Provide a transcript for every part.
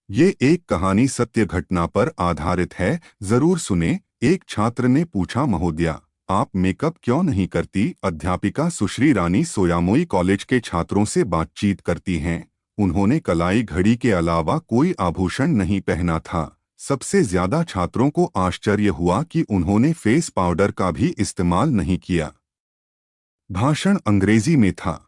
ये एक कहानी सत्य घटना पर आधारित है, जरूर सुने। एक छात्र ने पूछा, महोदया, आप मेकअप क्यों नहीं करती? अध्यापिका सुश्री रानी सोयामुई कॉलेज के छात्रों से बातचीत करती हैं। उन्होंने कलाई घड़ी के अलावा कोई आभूषण नहीं पहना था। सबसे ज्यादा छात्रों को आश्चर्य हुआ कि उन्होंने फेस पाउडर का भी इस्तेमाल नहीं किया। भाषण अंग्रेजी में था।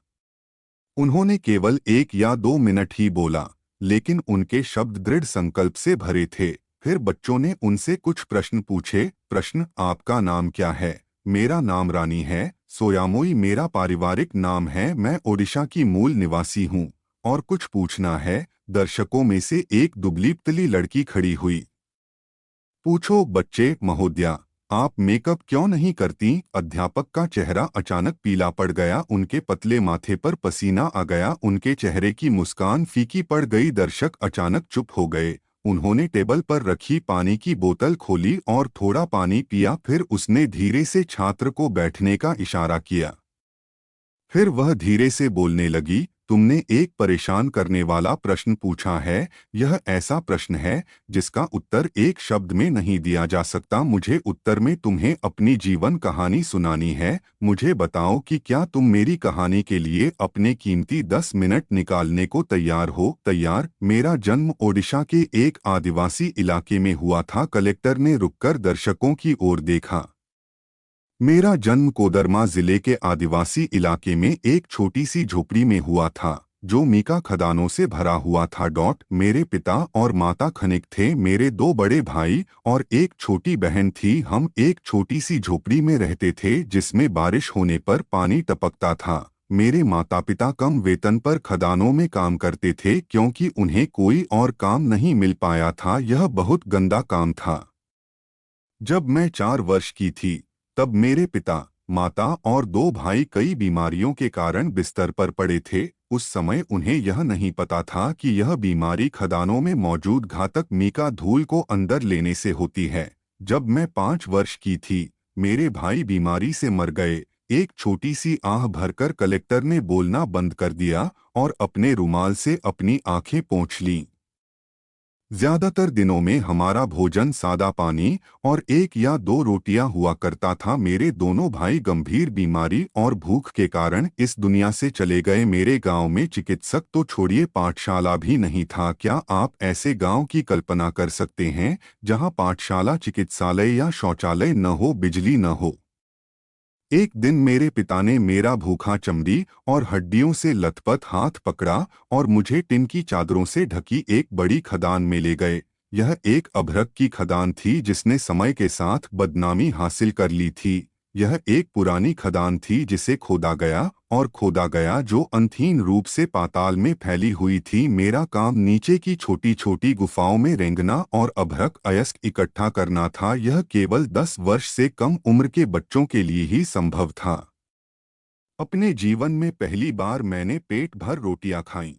उन्होंने केवल 1 या 2 मिनट ही बोला, लेकिन उनके शब्द दृढ़ संकल्प से भरे थे। फिर बच्चों ने उनसे कुछ प्रश्न पूछे। प्रश्न, आपका नाम क्या है? मेरा नाम रानी है। सोयामुई मेरा पारिवारिक नाम है। मैं ओडिशा की मूल निवासी हूँ। और कुछ पूछना है? दर्शकों में से एक दुबली पतली लड़की खड़ी हुई। पूछो बच्चे। महोदया, आप मेकअप क्यों नहीं करती? अध्यापक का चेहरा अचानक पीला पड़ गया। उनके पतले माथे पर पसीना आ गया। उनके चेहरे की मुस्कान फीकी पड़ गई। दर्शक अचानक चुप हो गए। उन्होंने टेबल पर रखी पानी की बोतल खोली और थोड़ा पानी पिया। फिर उसने धीरे से छात्र को बैठने का इशारा किया। फिर वह धीरे से बोलने लगी, तुमने एक परेशान करने वाला प्रश्न पूछा है। यह ऐसा प्रश्न है जिसका उत्तर एक शब्द में नहीं दिया जा सकता। मुझे उत्तर में तुम्हें अपनी जीवन कहानी सुनानी है। मुझे बताओ कि क्या तुम मेरी कहानी के लिए अपने कीमती 10 मिनट निकालने को तैयार हो? तैयार। मेरा जन्म ओडिशा के एक आदिवासी इलाके में हुआ था। कलेक्टर ने रुककर दर्शकों की ओर देखा। मेरा जन्म कोदरमा जिले के आदिवासी इलाके में एक छोटी सी झोपड़ी में हुआ था, जो मीका खदानों से भरा हुआ था। मेरे पिता और माता खनिक थे। मेरे 2 बड़े भाई और एक छोटी बहन थी। हम एक छोटी सी झोपड़ी में रहते थे जिसमें बारिश होने पर पानी टपकता था। मेरे माता पिता कम वेतन पर खदानों में काम करते थे क्योंकि उन्हें कोई और काम नहीं मिल पाया था। यह बहुत गंदा काम था। जब मैं 4 वर्ष की थी, तब मेरे पिता, माता और 2 भाई कई बीमारियों के कारण बिस्तर पर पड़े थे। उस समय उन्हें यह नहीं पता था कि यह बीमारी खदानों में मौजूद घातक मीका धूल को अंदर लेने से होती है। जब मैं 5 वर्ष की थी, मेरे भाई बीमारी से मर गए। एक छोटी सी आह भरकर कलेक्टर ने बोलना बंद कर दिया और अपने रुमाल से अपनी आंखें पोंछ लीं। ज्यादातर दिनों में हमारा भोजन सादा पानी और 1 या 2 रोटियां हुआ करता था। मेरे दोनों भाई गंभीर बीमारी और भूख के कारण इस दुनिया से चले गए। मेरे गांव में चिकित्सक तो छोड़िए, पाठशाला भी नहीं था। क्या आप ऐसे गांव की कल्पना कर सकते हैं जहां पाठशाला, चिकित्सालय या शौचालय न हो, बिजली न हो? एक दिन मेरे पिता ने मेरा भूखा चमड़ी और हड्डियों से लथपथ हाथ पकड़ा और मुझे टिन की चादरों से ढकी एक बड़ी खदान में ले गए। यह एक अभ्रक की खदान थी जिसने समय के साथ बदनामी हासिल कर ली थी। यह एक पुरानी खदान थी जिसे खोदा गया और खोदा गया, जो अंतहीन रूप से पाताल में फैली हुई थी। मेरा काम नीचे की छोटी छोटी गुफाओं में रेंगना और अभ्रक अयस्क इकट्ठा करना था। यह केवल 10 वर्ष से कम उम्र के बच्चों के लिए ही संभव था। अपने जीवन में पहली बार मैंने पेट भर रोटियां खाईं।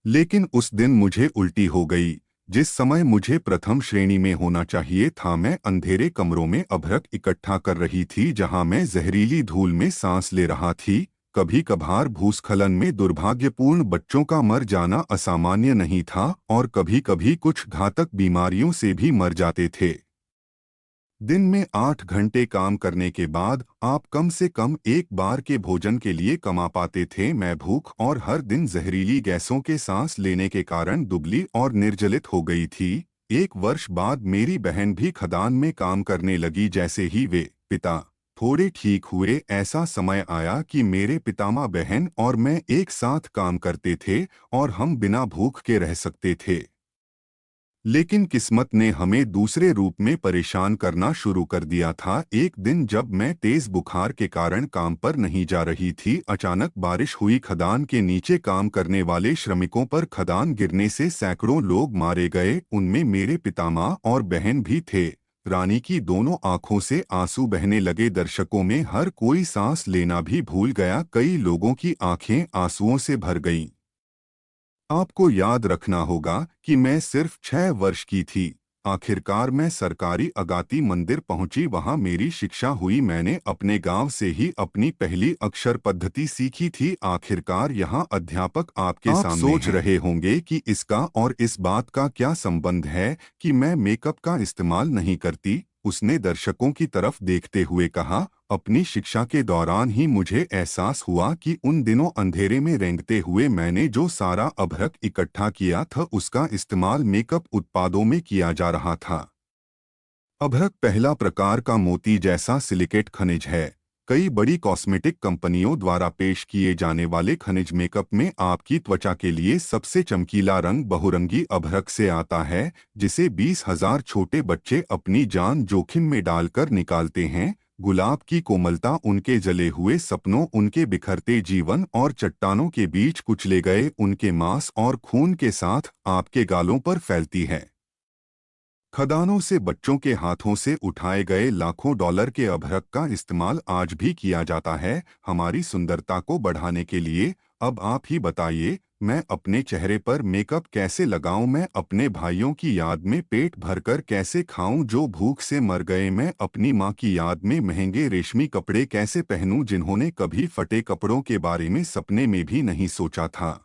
लेकिन उस दिन मुझे उल्टी हो गई। जिस समय मुझे प्रथम श्रेणी में होना चाहिए था, मैं अंधेरे कमरों में अभ्रक इकट्ठा कर रही थी जहां मैं जहरीली धूल में सांस ले रहा थी। कभी कभार भूस्खलन में दुर्भाग्यपूर्ण बच्चों का मर जाना असामान्य नहीं था और कभी कभी कुछ घातक बीमारियों से भी मर जाते थे। दिन में 8 घंटे काम करने के बाद आप कम से कम एक बार के भोजन के लिए कमा पाते थे। मैं भूख और हर दिन जहरीली गैसों के सांस लेने के कारण दुबली और निर्जलित हो गई थी। 1 वर्ष बाद मेरी बहन भी खदान में काम करने लगी। जैसे ही वे पिता थोड़े ठीक हुए, ऐसा समय आया कि मेरे पितामह, बहन और मैं एक साथ काम करते थे और हम बिना भूख के रह सकते थे। लेकिन किस्मत ने हमें दूसरे रूप में परेशान करना शुरू कर दिया था। एक दिन जब मैं तेज बुखार के कारण काम पर नहीं जा रही थी, अचानक बारिश हुई। खदान के नीचे काम करने वाले श्रमिकों पर खदान गिरने से सैकड़ों लोग मारे गए। उनमें मेरे पितामह और बहन भी थे। रानी की दोनों आंखों से आंसू बहने लगे। दर्शकों में हर कोई सांस लेना भी भूल गया। कई लोगों की आंखें आंसुओं से भर गईं। आपको याद रखना होगा कि मैं सिर्फ 6 वर्ष की थी। आखिरकार मैं सरकारी अगाती मंदिर पहुंची। वहां मेरी शिक्षा हुई। मैंने अपने गांव से ही अपनी पहली अक्षर पद्धति सीखी थी। आखिरकार यहाँ अध्यापक आपके सामने सोच रहे होंगे कि इसका और इस बात का क्या संबंध है कि मैं मेकअप का इस्तेमाल नहीं करती। उसने दर्शकों की तरफ देखते हुए कहा, अपनी शिक्षा के दौरान ही मुझे एहसास हुआ कि उन दिनों अंधेरे में रेंगते हुए मैंने जो सारा अभ्रक इकट्ठा किया था उसका इस्तेमाल मेकअप उत्पादों में किया जा रहा था। अभ्रक पहला प्रकार का मोती जैसा सिलिकेट खनिज है। कई बड़ी कॉस्मेटिक कंपनियों द्वारा पेश किए जाने वाले खनिज मेकअप में आपकी त्वचा के लिए सबसे चमकीला रंग बहुरंगी अभ्रक से आता है, जिसे 20,000 छोटे बच्चे अपनी जान जोखिम में डालकर निकालते हैं। गुलाब की कोमलता उनके जले हुए सपनों, उनके बिखरते जीवन और चट्टानों के बीच कुचले गए उनके मांस और खून के साथ आपके गालों पर फैलती है। खदानों से बच्चों के हाथों से उठाए गए लाखों डॉलर के अभ्रक का इस्तेमाल आज भी किया जाता है हमारी सुंदरता को बढ़ाने के लिए। अब आप ही बताइए, मैं अपने चेहरे पर मेकअप कैसे लगाऊं? मैं अपने भाइयों की याद में पेट भरकर कैसे खाऊं जो भूख से मर गए? मैं अपनी माँ की याद में महंगे रेशमी कपड़े कैसे पहनूं जिन्होंने कभी फटे कपड़ों के बारे में सपने में भी नहीं सोचा था?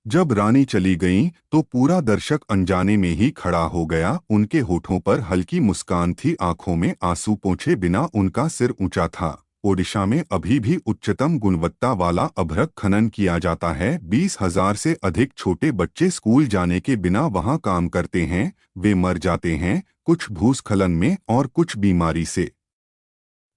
जब रानी चली गईं, तो पूरा दर्शक अनजाने में ही खड़ा हो गया। उनके होठों पर हल्की मुस्कान थी, आंखों में आंसू पोंछे बिना उनका सिर ऊंचा था। ओडिशा में अभी भी उच्चतम गुणवत्ता वाला अभ्रक खनन किया जाता है। 20,000 से अधिक छोटे बच्चे स्कूल जाने के बिना वहां काम करते हैं। वे मर जाते हैं, कुछ भूस्खलन में और कुछ बीमारी से।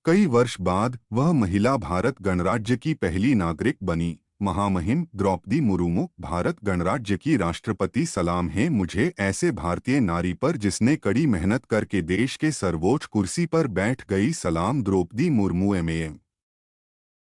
कई वर्ष बाद वह महिला भारत गणराज्य की पहली नागरिक बनी। महामहिम द्रौपदी मुर्मू, भारत गणराज्य की राष्ट्रपति। सलाम है मुझे ऐसे भारतीय नारी पर जिसने कड़ी मेहनत करके देश के सर्वोच्च कुर्सी पर बैठ गई। सलाम द्रौपदी मुर्मू एमएम।